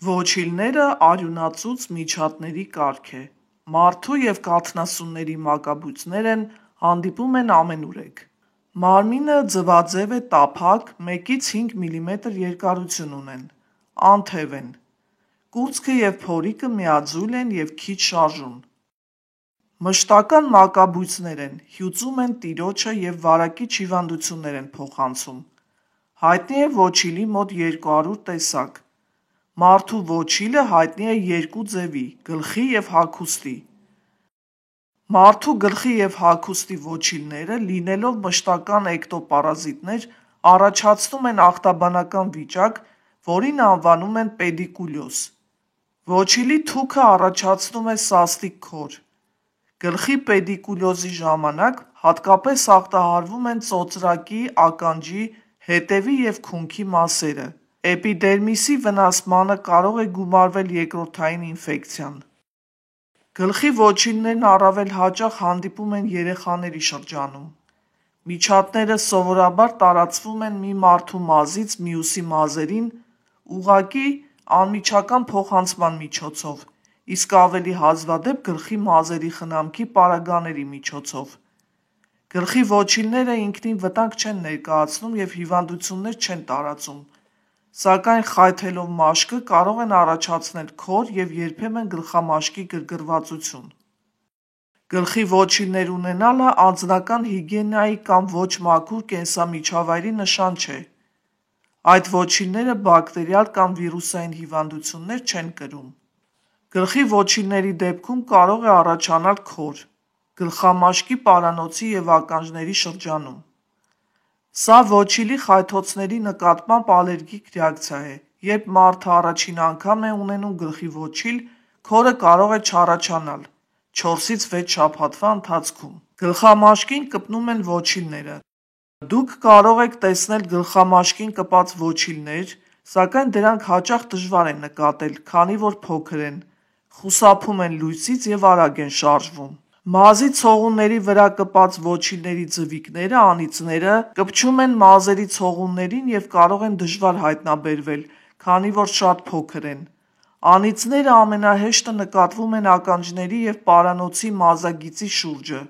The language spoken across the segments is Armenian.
Ոչիլները արյունածուծ միջատների կարգ է։ Մարդու և կաթնասունների մակաբույծներն հանդիպում են ամենուրեք։ Մարմինը ձվաձև է տափակ, 1-ից 5 մմ երկարություն ունեն, անթև են։ Կուրծքը և փորիկը միաձույլ են և քիչ շարժուն։ Մշտական մակաբույծներ են, հյուծում են տիրոջը և վարակիչ հիվանդություններ են փոխանցում։ Հայտնի է ոչիլի մոտ 200 տեսակ։ Մարդու ոչիլը հայտնի է երկու ձևի՝ գլխի և հագուստի։ Մարդու գլխի և հագուստի ոչիլները, լինելով մշտական էկտոպարազիտներ, առաջացնում են ախտաբանական վիճակ, որին անվանում են պեդիկուլյոզ։ Ոչիլի թուքը առաջացնում է սաստիկ քոր։ Գլխի պեդիկուլյոզի ժամանակ հատկապես ախտահարվում են ծոծրակի, ականջի, հետևի և քունքի մասերը։ Էպիդերմիսի վնասմանը կարող է գումարվել երկրորդային ինֆեկցիան։ Գլխի ոչիլներն առավել հաճախ հանդիպում են երեխաների շրջանում։ Միջատները սովորաբար տարածվում են մի մարդու մազից մյուսի մազերին ուղղակի անմիջական փոխանցման միջոցով, իսկ ավելի հազվադեպ գլխի մազերի խնամքի պարագաների միջոցով։ Գլխի ոչիլները ինքնին վտանգ չեն ներկայացնում և հիվանդություններ չեն տարածում, սակայն խայթելով մաշկը կարող են առաջացնել քոր և երբեմն գլխամաշկի գրգռվածություն։ Գլխի ոչիլներ ունենալը անձնական հիգիենայի կամ ոչ մաքուր կենսամիջավայրի նշան չէ։ Այդ ոչիլները բակտերիալ կամ վիրուսային հիվանդություններ չեն կրում։ Գլխի ոչիլների դեպքում կարող է առաջանալ քոր գլխամաշկի պարանոցի և ականջների շրջանում։ Սա ոչիլի խայթոցների նկատմամբ ալերգիկ ռեակցիա է։ Երբ մարդը առաջին անգամ է ունենում գլխի ոչիլ, քորը կարող է չառաջանալ 4-ից 6 շաբաթվա ընթացքում։ Գլխամաշկին կպնում են ոչիլները։ Դուք կարող եք տեսնել գլխամաշկին կպած ոչիլներ, սակայն դրանք հաճախ դժվար է նկատել, քանի որ փոքր են, խուսափում են լույսից և արագ են շարժվում։ Մազի ցողունների վրա կպած ոչիլների ձվիկները, անիծները, կպչում են մազերի ցողուններին և կարող են դժվար հայտնաբերվել, քանի որ շատ փոքր են։ Անիծները ամենահեշտը նկատվում են ականջների և պարանոցի մազագիծի շուրջը։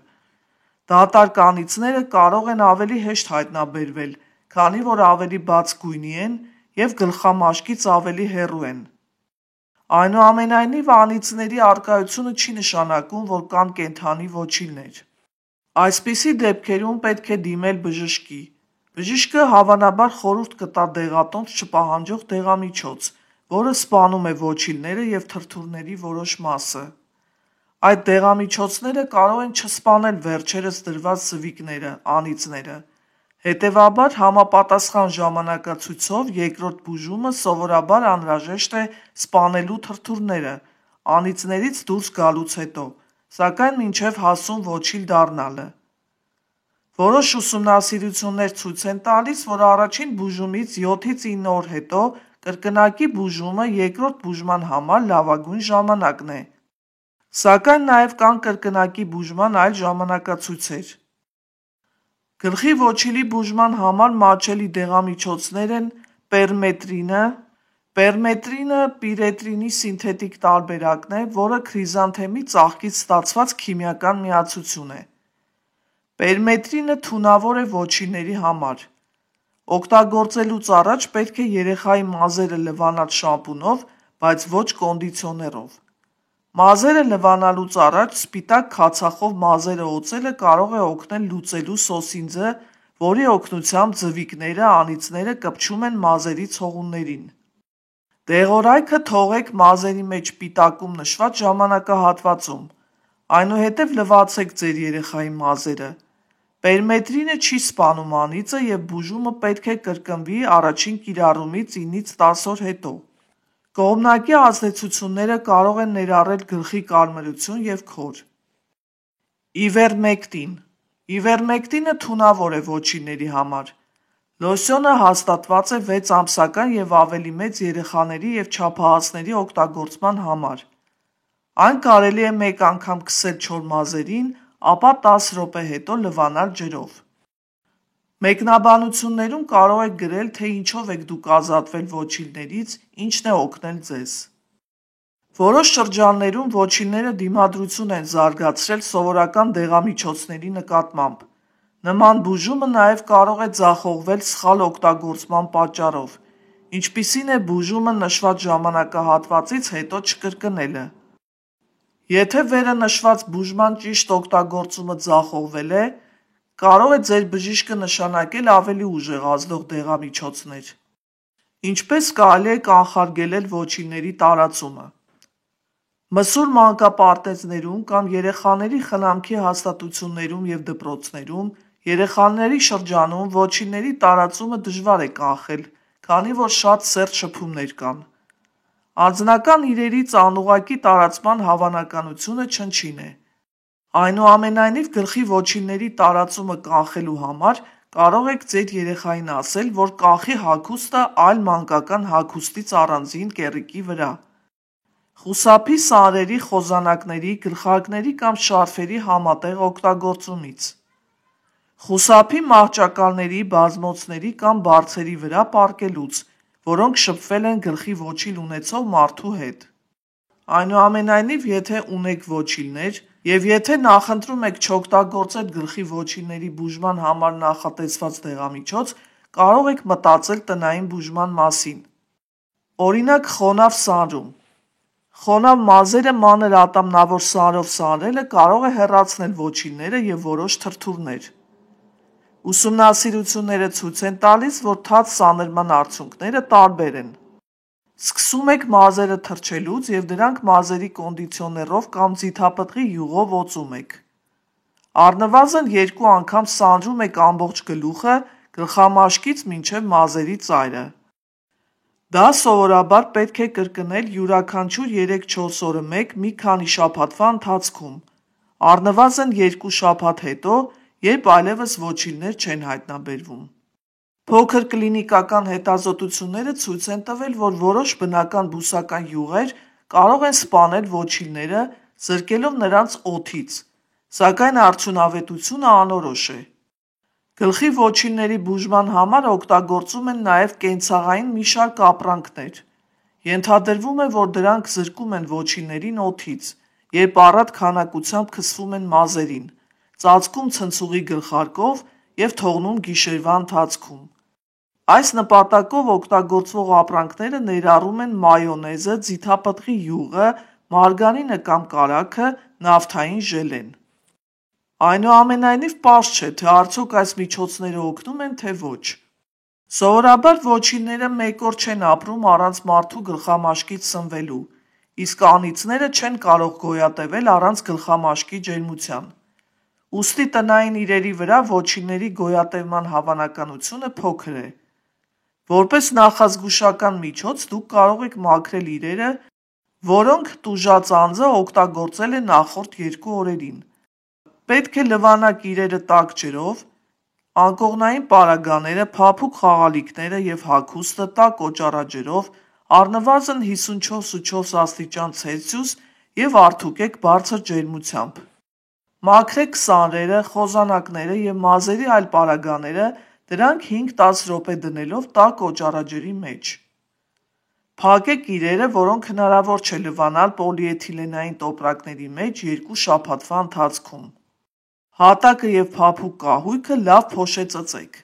Դատարկ անիծները կարող են ավելի հեշտ հայտնաբերվել, քանի որ ավելի բաց գույնի են և գլխամաշկից ավելի հեռու են։ Այնուամենայնիվ, անիծների առկայությունը չի նշանակում, որ կան կենդանի ոչիլներ։ Այսպիսի դեպքերում պետք է դիմել բժշկի։ Բժիշկը հավանաբար խորհուրդ կտա դեղատոմս չպահանջող դեղամիջոց, որը սպանում է ոչիլները և թրթուրների որոշ մասը։ Այդ դեղամիջոցները կարող են չսպանել վերջերս դրված ձվիկները, անիծները։ Հետևաբար, համապատասխան ժամանակացույցով երկրորդ բուժումը սովորաբար անհրաժեշտ է սպանելու թրթուրները անիծներից դուրս գալուց հետո, սակայն մինչև հասուն ոչիլ դառնալը։ Որոշ ուսումնասիրություններ ցույց են տալիս, որ առաջին բուժումից 7-ից 9 օր հետո կրկնակի բուժումը երկրորդ բուժման համար լավագույն ժամանակն է։ Սակայն նաև կան կրկնակի բուժման այլ ժամանակացույցեր։ Գլխի ոչիլի բուժման համար մատչելի դեղամիջոցներ են պերմետրինը։ Պերմետրինը պիրետրինի սինթետիկ տարբերակն է, որը քրիզանթեմի ծաղկից ստացված քիմիական միացություն է։ Պերմետրինը թունավոր է ոչիլների համար։ Օգտագործելուց առաջ պետք է երեխայի մազերը լվանալ շամպունով, բայց ոչ կոնդիցիոներով։ Մազերը լվանալուց առաջ սպիտակ քացախով մազերը օծելը կարող է օգնել լուծելու սոսինձը, որի օգնությամբ ձվիկները, անիծները կպչում են մազերի ցողուններին։ Դեղորայքը թողեք մազերի մեջ պիտակում նշված ժամանակահատվածում, այնուհետև լվացեք ձեր երեխայի մազերը։ Պերմետրինը չի սպանում անիծը և բուժումը պետք է կրկնվի առաջին կիրառումից 9-ից 10 օր հետո։ Կողմնակի ազդեցությունները կարող են ներառել գլխի կարմրություն և քոր։ Իվերմեկտին։ Իվերմեկտինը թունավոր է ոչիլների համար։ Լոսյոնը հաստատված է 6 ամսական և ավելի մեծ երեխաների և չափահասների օգտագործման համար։ Այն կարելի է մեկ անգամ քսել չոր մազերին, ապա 10 րոպե հետո լվանալ ջրով։ Մեկնաբանություններում կարող եք գրել, թե ինչով եք դուք ազատվել ոչիլներից, ինչն է օգնել ձեզ։ Որոշ շրջաններում ոչիլները դիմադրություն են զարգացրել սովորական դեղամիջոցների նկատմամբ։ Նման բուժումը նաև կարող է ձախողվել սխալ օգտագործման պատճառով, ինչպիսին է բուժումը նշված ժամանակահատվածից հետո չկրկնելը։ Եթե վերը նշված բուժման ճիշտ օգտագործումը ձախողվել է, կարող է ձեր բժիշկը նշանակել ավելի ուժեղացնող դեղամիջոցներ։ Ինչպես կարելի է կանխարգելել ոչիլների տարածումը։ Մսուր մանկապարտեզներում կամ երեխաների խնամքի հաստատություններում և դպրոցներում երեխաների շրջանում ոչիլների տարածումը դժվար է կանխել, քանի որ շատ սերտ շփումներ կան։ Անձնական իրերից անուղղակի տարածման հավանականությունը չնչին է։ Այնուամենայնիվ գլխի ոչիլների տարածումը կանխելու համար կարող եք ձեր երեխային ասել, որ կանխի հագուստը այլ մանկական հագուստից առանձին կեռիկի վրա։ Խուսափի սարերի, խոզանակների, գլխարկների կամ շարֆերի համատեղ օգտագործումից։ Խուսափի մահճակալների, բազմոցների կամ բարձերի վրա պառկելուց, որոնք շփվել են գլխի ոչիլ ունեցող մարդու հետ։ Այնուամենայնիվ, եթե ունեք ոչիլներ, և եթե նախընտրում եք չօգտագործել գլխի ոչիլների բուժման համար նախատեսված դեղամիջոց, կարող եք մտածել տնային բուժման մասին։ Օրինակ, խոնավ սանրում։ Խոնավ մազերը մանր ատամնավոր սարով սանրելը կարող է հեռացնել ոչիլները և որոշ թրթուրներ։ Ուսումնասիրությունները ցույց են տալիս, որ թաց սանրման արդյունքները տարբեր են։ Սկսում եք մազերը թռչելուց և դրանք մազերի կոնդիցիոներով կամ ձիթապտղի յուղով օծում եք։ Առնվազն 2 անգամ սանրում եք ամբողջ գլուխը գլխամաշկից մինչև մազերի ծայրը։ Դա սովորաբար պետք է կրկնել յուրաքանչյուր 3-4 օրը մեկ մի քանի շաբաթվա ընթացքում, առնվազն 2 շաբաթ հետո, երբ այլևս ոչիլներ չեն հայտնաբերվում։ Փոքր կլինիկական հետազոտությունները ցույց են տվել, որ որոշ բնական բուսական յուղեր կարող են սպանել ոչիլները, զրկելով նրանց օդից, սակայն արդյունավետությունը անորոշ է։ Գլխի ոչիլների բուժման համար օգտագործում են նաև կենցաղային մի շարք ապրանքներ։ Ենթադրվում է, որ դրանք զրկում են ոչիլներին օդից, երբ առատ քանակությամբ քսվում են մազերին, ծածկում ցնցուղի գլխարկով և թողնում գիշերվա ընթացքում։ Այս նպատակով օգտագործվող ապրանքները ներառում են մայոնեզը, ձիթապտղի յուղը, մարգարինը կամ կարագը, նավթային ժելեն։ Այնուամենայնիվ պարզ չէ, թե արդյոք այս միջոցները օգնում են, թե ոչ։ Սովորաբար ոչիլները 1 օր չեն ապրում առանց մարդու գլխամաշկից սնվելու, իսկ անիծները չեն կարող գոյատևել առանց գլխամաշկի ջերմության։ Ուստի տնային իրերի վրա ոչիլների գոյատևման հավանականությունը փոքր է։ Որպես նախազգուշական միջոց դուք կարող եք մաքրել իրերը, որոնք տուժած անձը օգտագործել է նախորդ 2 օրերին։ Պետք է լվանաք իրերը տաք ջրով, անկողնային պարագաները, փափուկ խաղալիքները և հագուստը տաք օճառաջրով, առնվազն 54,4 աստիճան Ցելսիուս և արդուկեք բարձր ջերմությամբ։ Մաքրեք սանրերը, խոզանակները և մազերի այլ պարագաները, դրանք 5-10 րոպե դնելով տաք օճառաջրի մեջ։ Փակեք իրերը, որոնք հնարավոր չէ լվանալ պոլիէթիլենային տոպրակների մեջ 2 շաբաթվա ընթացքում։ Հատակը և փափուկ կահույքը լավ փոշեցծեք։